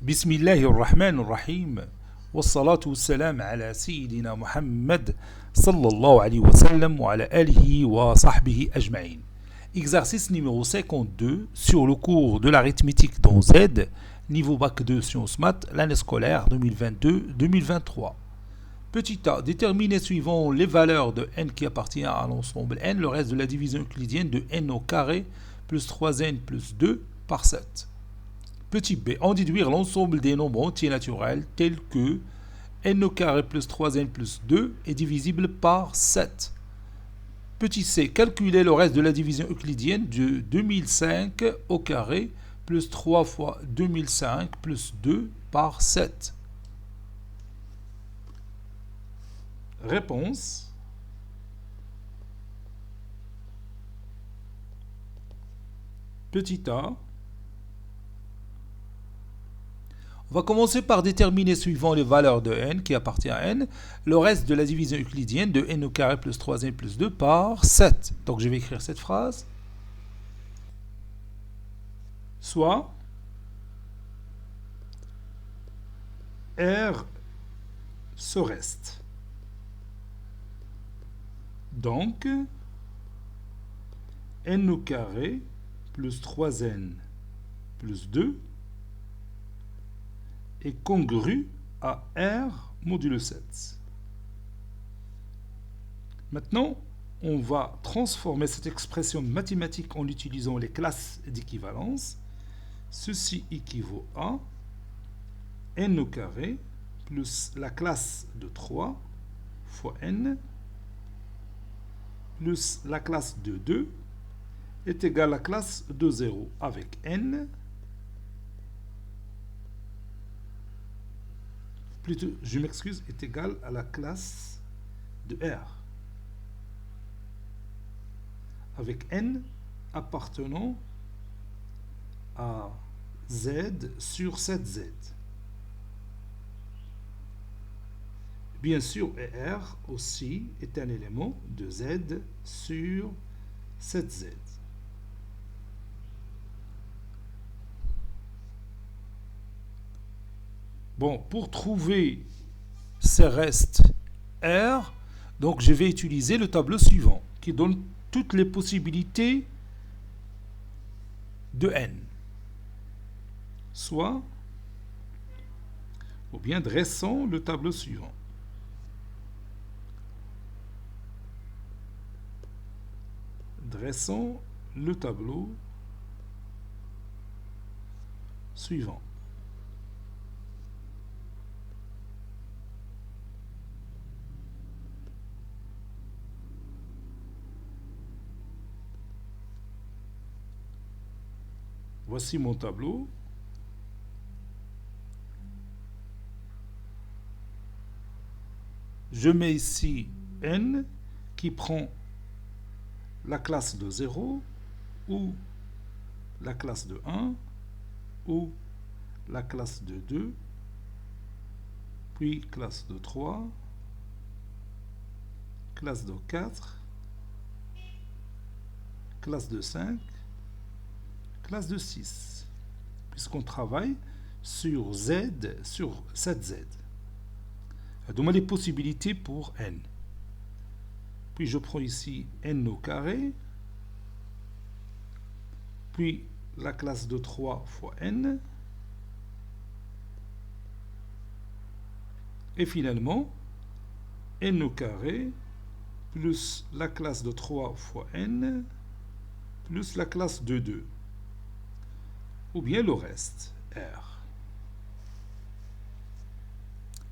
بسم الله الرحمن الرحيم والصلاة والسلام على سيدنا محمد صلى الله عليه وسلم وعلى آله وصحبه أجمعين. Exercice numéro 52 sur le cours de l'arithmétique dans Z, niveau bac 2 sciences maths, l'année scolaire 2022-2023. Petit a, déterminez suivant les valeurs de n qui appartient à l'ensemble n, le reste de la division euclidienne de n au carré plus 3n plus 2 par 7. Petit b, en déduire l'ensemble des nombres entiers naturels tels que n au carré plus 3n plus 2 est divisible par 7. Petit c, calculer le reste de la division euclidienne de 2005 au carré plus 3 fois 2005 plus 2 par 7. Réponse. Petit a. On va commencer par déterminer suivant les valeurs de n qui appartient à n, le reste de la division euclidienne de n au carré plus 3n plus 2 par 7. Donc je vais écrire cette phrase. Soit R ce reste. Donc n au carré plus 3n plus 2 est congru à R modulo 7. Maintenant, on va transformer cette expression mathématique en utilisant les classes d'équivalence. Ceci équivaut à n au carré plus la classe de 3 fois n plus la classe de 2 est égal à la classe de 0 avec n. Plutôt, je m'excuse, est égal à la classe de R. Avec n appartenant à Z sur 7Z. Bien sûr, R aussi est un élément de Z sur 7Z. Bon, pour trouver ces restes R, donc je vais utiliser le tableau suivant qui donne toutes les possibilités de n. Soit, ou bien dressons le tableau suivant. Dressons le tableau suivant. Voici mon tableau. Je mets ici n qui prend la classe de 0 ou la classe de 1 ou la classe de 2, puis classe de 3, classe de 4, classe de 5, classe de 6, puisqu'on travaille sur Z, sur 7Z. Donc, les possibilités pour n. Puis je prends ici n au carré, puis la classe de 3 fois n, et finalement n au carré plus la classe de 3 fois n plus la classe de 2. Ou bien le reste, R.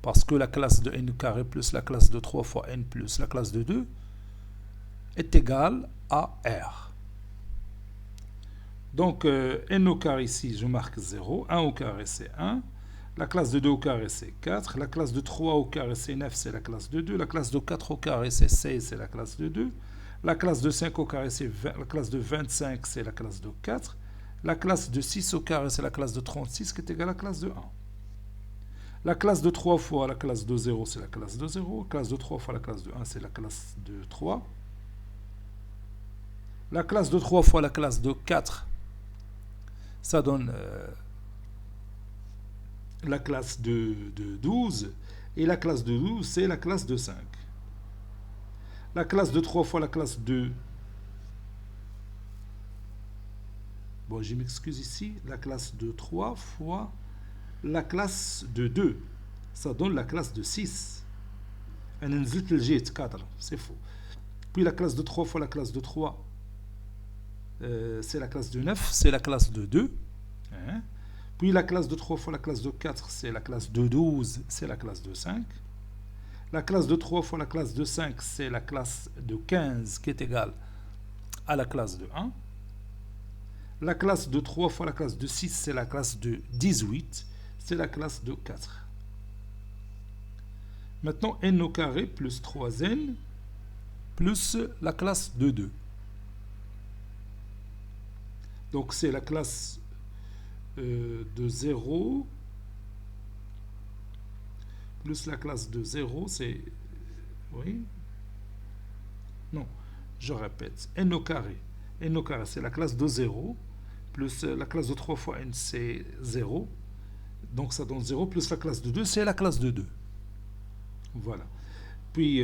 Parce que la classe de n carré plus la classe de 3 fois n plus la classe de 2 est égale à R. Donc, n au carré ici, je marque 0. 1 au carré, c'est 1. La classe de 2 au carré, c'est 4. La classe de 3 au carré, c'est 9, c'est la classe de 2. La classe de 4 au carré, c'est 16, c'est la classe de 2. La classe de 5 au carré, c'est 20. La classe de 25, c'est la classe de 4. La classe de 6 au carré, c'est la classe de 36 qui est égale à la classe de 1. La classe de 3 fois la classe de 0, c'est la classe de 0. La classe de 3 fois la classe de 1, c'est la classe de 3. La classe de 3 fois la classe de 4, ça donne la classe de 12, et la classe de 12, c'est la classe de 5. La classe de 3 fois la classe de... Bon, je m'excuse ici. La classe de 3 fois la classe de 2. Ça donne la classe de 6. Un 4, c'est faux. Puis la classe de 3 fois la classe de 3, c'est la classe de 9, c'est la classe de 2. Hein? Puis la classe de 3 fois la classe de 4, c'est la classe de 12, c'est la classe de 5. La classe de 3 fois la classe de 5, c'est la classe de 15 qui est égale à la classe de 1. La classe de 3 fois la classe de 6, c'est la classe de 18, c'est la classe de 4. Maintenant, n au carré plus 3n plus la classe de 2. Donc c'est la classe de 0 plus la classe de 0, c'est... Oui. Non, je répète. N au carré. N au carré, c'est la classe de 0, plus la classe de 3 fois n, c'est 0. Donc ça donne 0, plus la classe de 2, c'est la classe de 2. Voilà. Puis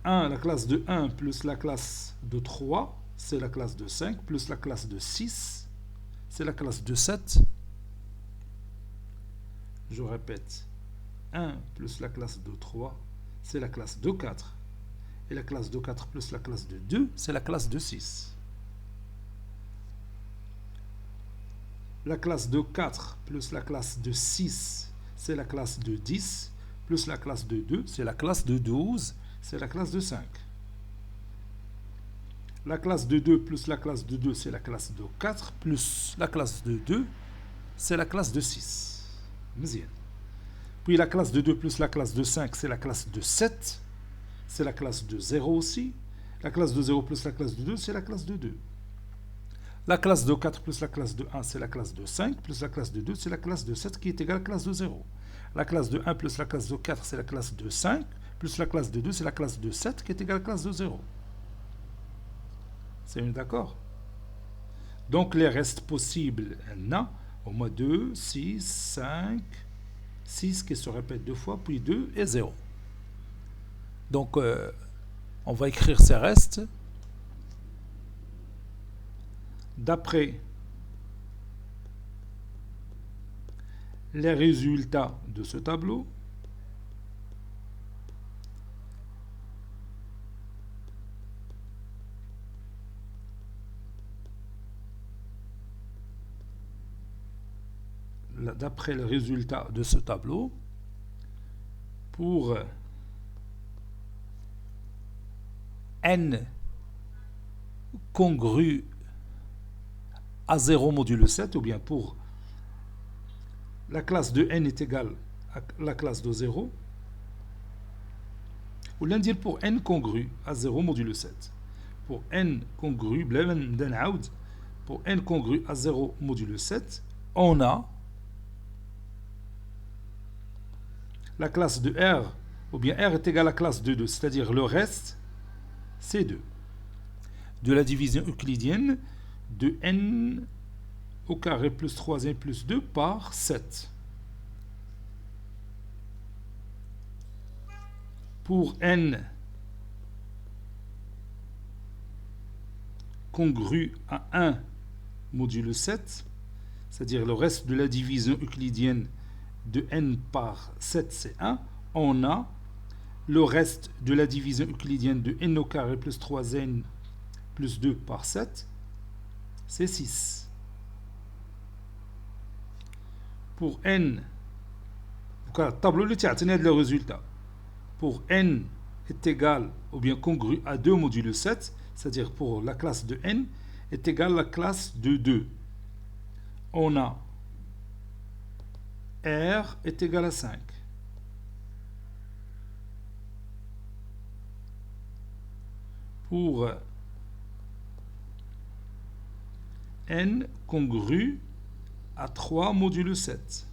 1, la classe de 1 plus la classe de 3, c'est la classe de 5, plus la classe de 6, c'est la classe de 7. Je répète. 1 plus la classe de 3, c'est la classe de 4. Et la classe de 4 plus la classe de 2, c'est la classe de 6. La classe de 4 plus la classe de 6, c'est la classe de 10. Plus la classe de 2, c'est la classe de 12, c'est la classe de 5. La classe de 2 plus la classe de 2, c'est la classe de 4, plus la classe de 2, c'est la classe de 6. Mzien. Puis la classe de 2 plus la classe de 5, c'est la classe de 7, c'est la classe de 0 aussi. La classe de 0 plus la classe de 2, c'est la classe de 2. La classe de 4 plus la classe de 1, c'est la classe de 5, plus la classe de 2, c'est la classe de 7 qui est égale à la classe de 0. La classe de 1 plus la classe de 4, c'est la classe de 5, plus la classe de 2, c'est la classe de 7 qui est égale à la classe de 0. C'est bien d'accord? Donc les restes possibles, on a au moins 2, 6, 5, 6 qui se répète 2 fois, puis 2 et 0. Donc on va écrire ces restes d'après les résultats de ce tableau. D'après les résultats de ce tableau, pour n congru à 0 modulo 7, ou bien pour la classe de n est égale à la classe de 0, ou l'un dire pour n congru à 0 modulo 7. Pour n congru, pour n congru à 0 modulo 7, on a la classe de R, ou bien R est égal à la classe de 2, c'est-à-dire le reste, c'est 2. De la division euclidienne de n au carré plus 3n plus 2 par 7. Pour n congru à 1 modulo 7, c'est-à-dire le reste de la division euclidienne de n par 7, c'est 1, on a le reste de la division euclidienne de n au carré plus 3n plus 2 par 7, c'est 6. Pour n, tableau le résultat. Pour n est égal ou bien congru à 2 modulo 7, c'est-à-dire pour la classe de n est égal à la classe de 2. On a R est égal à 5. Pour n congru à 3 modulo 7.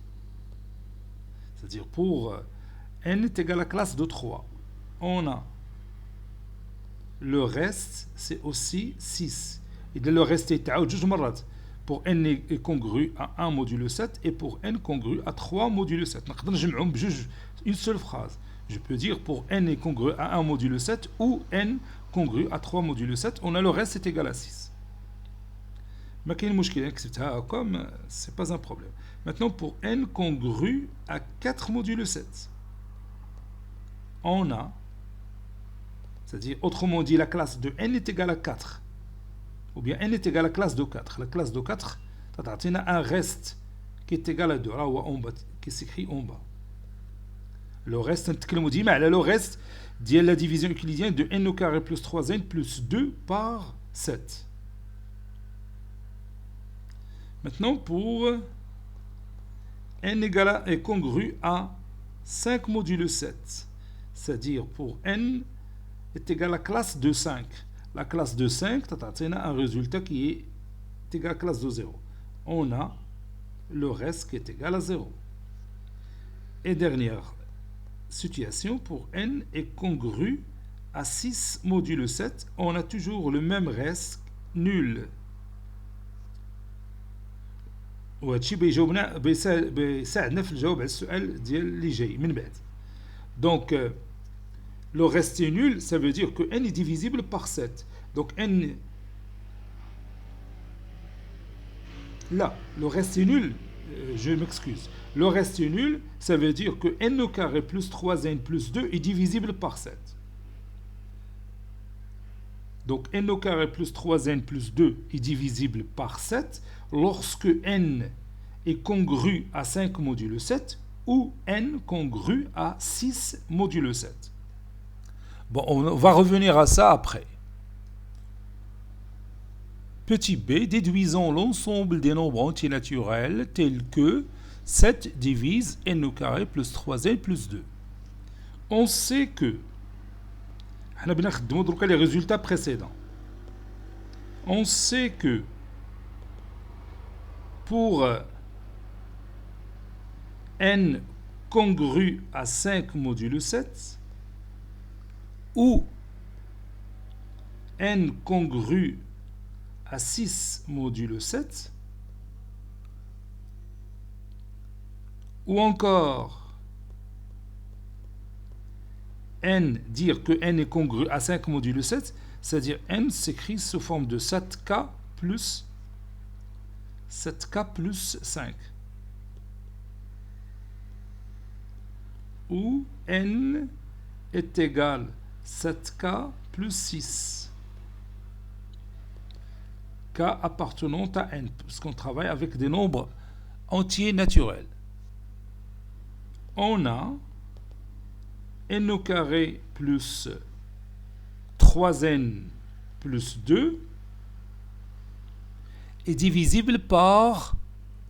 C'est-à-dire pour n est égal à la classe de 3. On a le reste, c'est aussi 6. Et le reste est جوج مرات. pour n est congru à 1 modulo 7 et pour n congru à 3 modulo 7. Une seule phrase. Je peux dire pour n est congru à 1 modulo 7 ou n congru à 3 modulo 7. On a le reste, c'est égal à 6. Mais comme c'est pas un problème. Maintenant, pour n congru à 4 modulo 7, on a, c'est-à-dire, autrement dit, la classe de n est égale à 4. Ou bien n est égal à la classe de 4. La classe de 4, on a un reste qui est égal à 2, là ou en bas, qui s'écrit en bas. Le reste, le reste, dit la division euclidienne de n au carré plus 3n plus 2 par 7. Maintenant, pour n est congru à 5 modulo 7, c'est-à-dire pour n est égal à la classe de 5. La classe de 5, on a un résultat qui est égal à la classe de 0. On a le reste qui est égal à 0. Et dernière situation, pour n est congru à 6 modulo 7, on a toujours le même reste nul. وهادشي بيساعدنا في الجواب على السؤال ديال اللي جاي من بعد. Donc le reste est nul, ça veut dire que n est divisible par 7. Donc n... Là, le reste est nul, je m'excuse. Le reste est nul, ça veut dire que n au carré plus 3n plus 2 est divisible par 7. Donc n au carré plus 3n plus 2 est divisible par 7 lorsque n est congru à 5 modulo 7 ou n congru à 6 modulo 7. Bon, on va revenir à ça après. Petit b, déduisons l'ensemble des nombres entiers naturels tels que 7 divise n au carré plus 3n plus 2. On sait que les résultats précédents. On sait que pour n congru à 5 modulo 7 ou n congru à 6 modulo 7 ou encore n, dire que n est congru à 5 modulo 7, c'est-à-dire n s'écrit sous forme de 7k plus 5 où n est égal 7k plus 6 k appartenant à n puisqu'on travaille avec des nombres entiers naturels. On a n au carré plus 3n plus 2 est divisible par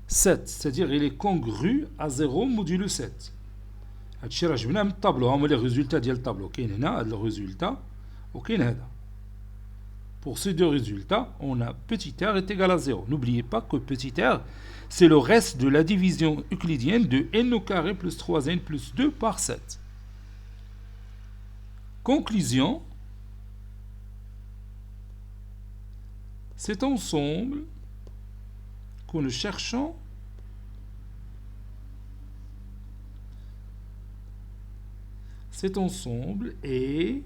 7, c'est-à-dire il est congru à 0 modulo 7. هادشي راه جبناه من الطابلو، هما لي ريزولتا ديال الطابلو، كاين هنا هاد الريزولتا وكاين هذا. Pour ces deux résultats, on a petit r est égal à 0. N'oubliez pas que petit r, c'est le reste de la division euclidienne de n au carré plus 3n plus 2 par 7. Conclusion, cet ensemble que nous cherchons est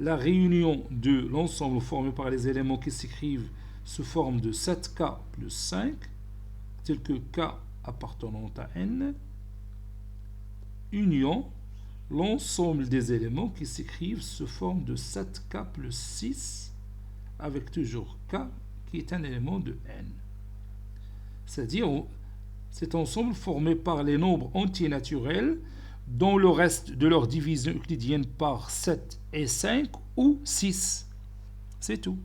la réunion de l'ensemble formé par les éléments qui s'écrivent sous forme de 7k plus 5, tel que k appartenant à n, union l'ensemble des éléments qui s'écrivent sous forme de 7k plus 6, avec toujours k qui est un élément de n. C'est-à-dire cet ensemble formé par les nombres entiers naturels dont le reste de leur division euclidienne par 7 et 5 ou 6. C'est tout.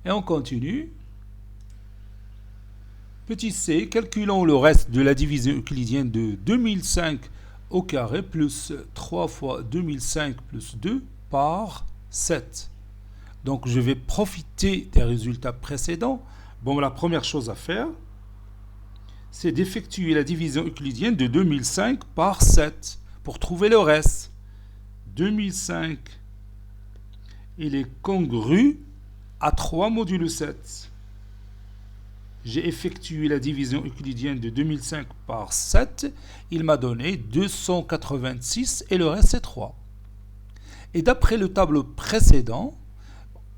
Et on continue. Petit c, calculons le reste de la division euclidienne de 2005 au carré plus 3 fois 2005 plus 2 par 7. Donc je vais profiter des résultats précédents. Bon, la première chose à faire, c'est d'effectuer la division euclidienne de 2005 par 7 pour trouver le reste. 2005 il est congru à 3 modulo 7. J'ai effectué la division euclidienne de 2005 par 7. Il m'a donné 286 et le reste c'est 3. Et d'après le tableau précédent,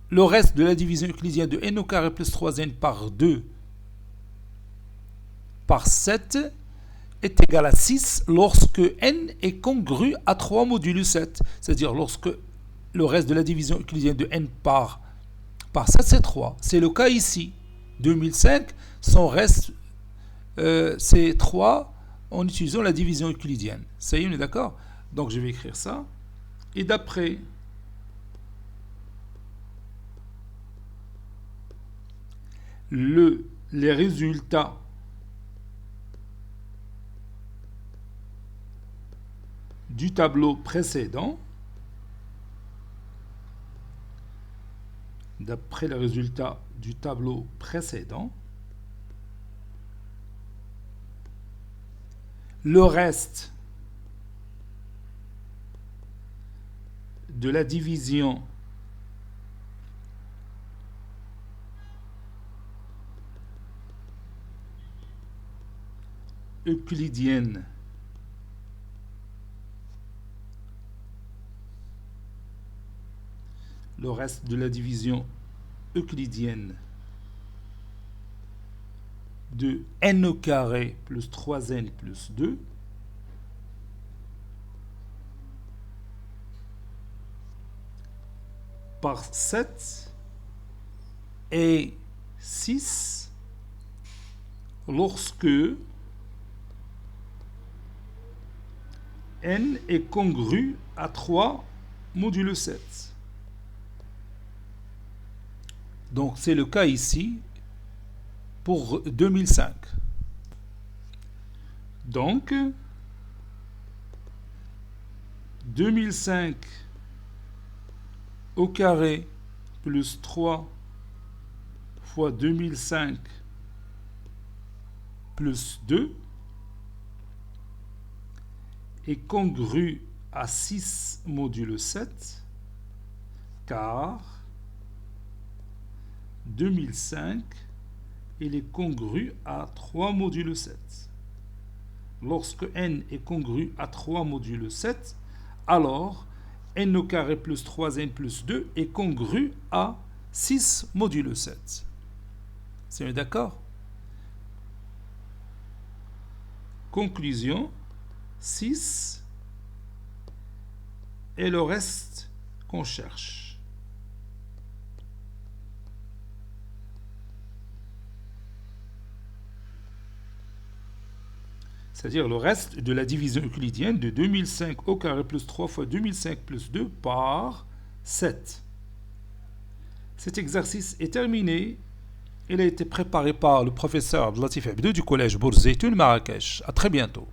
le reste de la division euclidienne de n au carré plus 3n par 2 par 7 est égal à 6 lorsque n est congru à 3 modulo 7. C'est-à-dire lorsque le reste de la division euclidienne de n par 7 c'est 3. C'est le cas ici. 2005, son reste c'est 3 en utilisant la division euclidienne. Ça y est, on est d'accord? Donc je vais écrire ça. Et d'après les résultats du tableau précédent, le reste de la division euclidienne de n au carré plus 3n plus 2 par 7 et 6 lorsque n est congru à 3 modulo 7. Donc c'est le cas ici pour 2005. Donc 2005 au carré plus 3 fois 2005 plus 2 est congru à 6 modulo 7 car 2005 il est congru à 3 modulo 7. Lorsque n est congru à 3 modulo 7, alors n au carré plus 3n plus 2 est congru à 6 modulo 7. C'est d'accord? Conclusion, 6 et le reste qu'on cherche. C'est-à-dire le reste de la division euclidienne de 2005 au carré plus 3 fois 2005 plus 2 par 7. Cet exercice est terminé. Il a été préparé par le professeur Abdelatif Abdou du collège Bourz Zeytoun Marrakech. À très bientôt.